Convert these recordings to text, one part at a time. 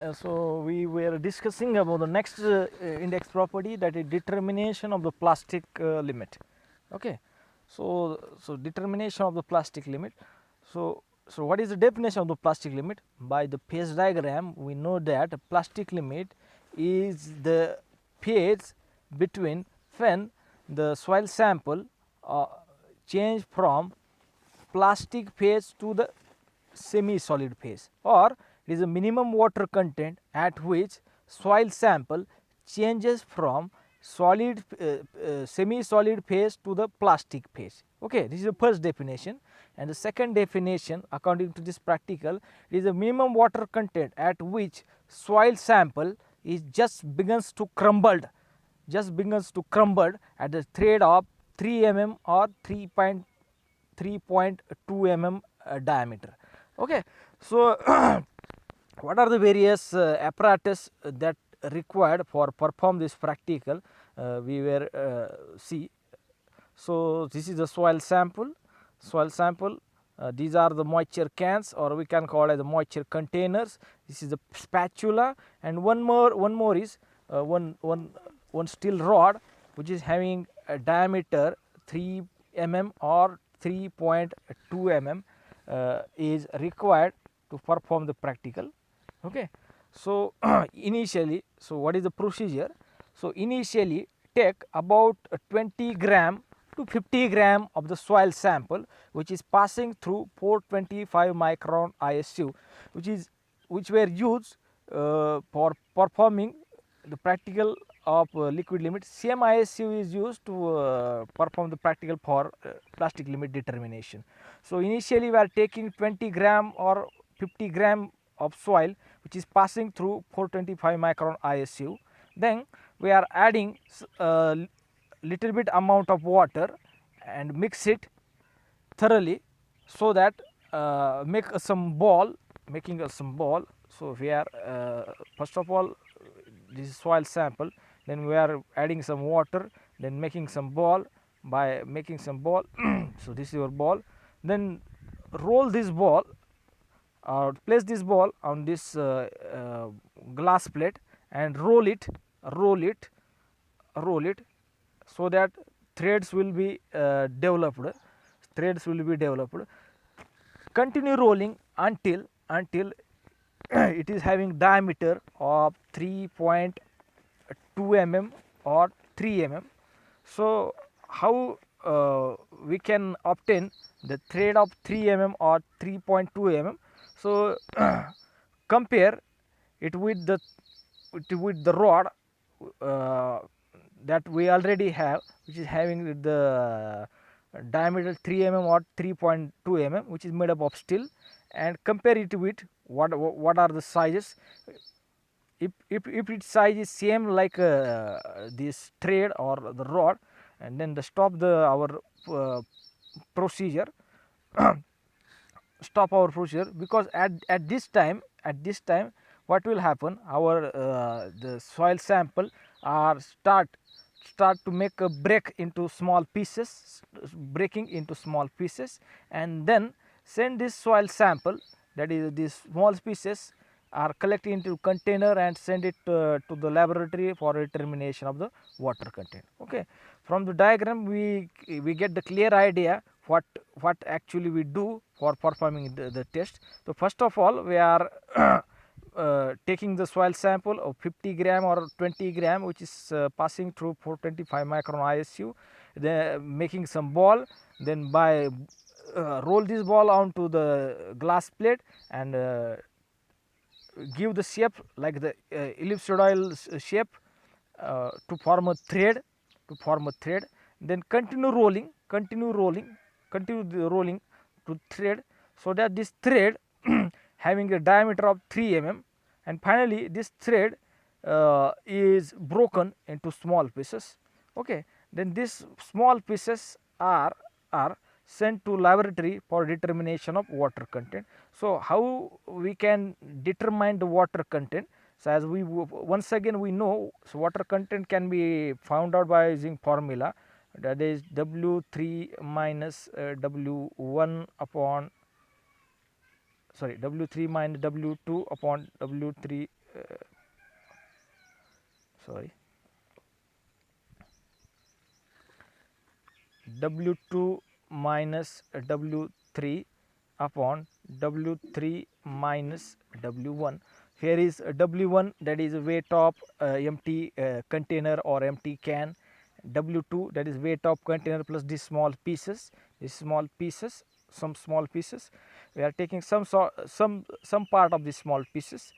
So we were discussing about the next index property, that is determination of the plastic limit. Okay, so determination of the plastic limit. So what is the definition of the plastic limit? By the phase diagram we know that a plastic limit is the phase between when the soil sample uh, change from plastic phase to the semi solid phase, or it is a minimum water content at which soil sample changes from solid semi solid phase to the plastic phase. Okay, this is the first definition. And the second definition, according to this practical, is a minimum water content at which soil sample is just begins to crumble at the thread of 3 mm or 3.2 mm diameter. Okay, so what are the various apparatus that required for perform this practical? We were see. So this is the soil sample. These are the moisture cans, or we can call it the moisture containers. This is the spatula, and one more is one steel rod which is having a diameter 3 mm or 3.2 mm is required to perform the practical. Okay, so initially, so what is the procedure? So initially take about 20 gram to 50 gram of the soil sample which is passing through 425 micron ISU, which were used for performing the practical of liquid limit. Same ISU is used to perform the practical for plastic limit determination. So initially we are taking 20 gram or 50 gram of soil which is passing through 425 micron ISU. Then we are adding little bit amount of water and mix it thoroughly, so that making some ball. So we are first of all, this is soil sample, then we are adding some water, then making some ball. By making some ball so this is your ball. Then roll this ball, or place this ball on this glass plate, and roll it, so that threads will be developed. Continue rolling until it is having diameter of 3.2 mm or 3 mm. So how we can obtain the thread of 3 mm or 3.2 mm? So compare it with the rod uh, that we already have, which is having the diameter 3 mm or 3.2 mm, which is made up of steel, and compare it with what are the sizes. If its size is same like this thread or the rod, and then stop our uh, procedure stop our procedure, because at this time what will happen, our the soil sample are start to make a breaking into small pieces, and then send this soil sample, that is these small pieces are collected into container and send it to the laboratory for determination of the water content. Okay, from the diagram we get the clear idea what actually we do for performing the test. So first of all, we are taking the soil sample of 50 gram or 20 gram, which is passing through 425 micron ISU, then making some ball, then by roll this ball onto the glass plate, and give the shape like the ellipsoidal shape to form a thread. Then continue the rolling to thread, so that this thread having a diameter of 3 mm, and finally this thread is broken into small pieces. Okay, then these small pieces are sent to laboratory for determination of water content. So how we can determine the water content? So as we once again we know, so water content can be found out by using formula, that is W3 minus W1 upon, sorry, W3 minus W2 upon W3 sorry, W2 minus W3 upon W3 minus W1. Here is W1, that is weight of empty container or empty can. W2, that is weight of container plus these small pieces, some small pieces. We are taking some part of these small pieces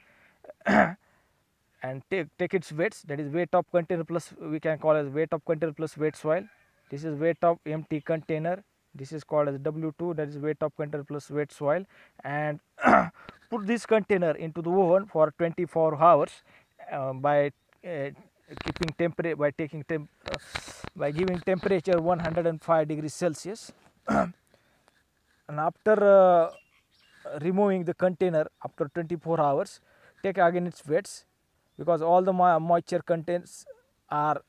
and take its weights, that is weight of container plus, we can call as weight of container plus weight soil. This is weight of empty container, this is called as W2, that is weight of container plus weight soil. And put this container into the oven for 24 hours by keeping temperature, by taking by giving temperature 105 degrees Celsius. And after removing the container after 24 hours, take again its weights, because all the moisture contents are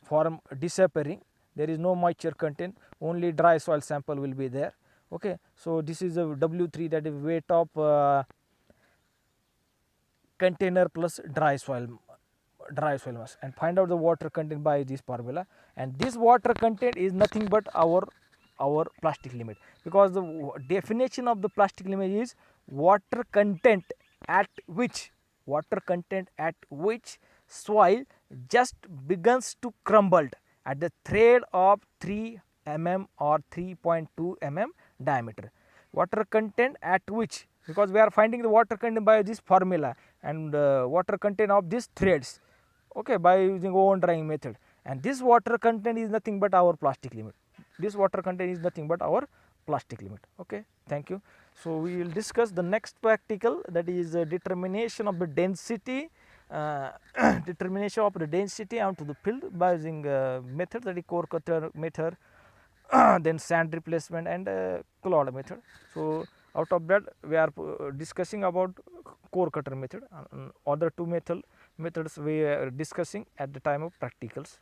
form disappearing, there is no moisture content, only dry soil sample will be there. Okay, so this is a W3, that is weight of container plus dry soil mass, and find out the water content by this formula. And this water content is nothing but our plastic limit, because the definition of the plastic limit is water content at which soil just begins to crumble at the thread of 3 mm or 3.2 mm diameter. Water content at which, because we are finding the water content by this formula, and water content of these threads, okay, by using oven drying method. And this water content is nothing but our plastic limit. This water content is nothing but our plastic limit. Okay, thank you. So we will discuss the next practical, that is determination of the density determination of the density onto the field by using method, that is core cutter method, then sand replacement and clod method. So out of that we are discussing about core cutter method. Other two methods we are discussing at the time of practicals.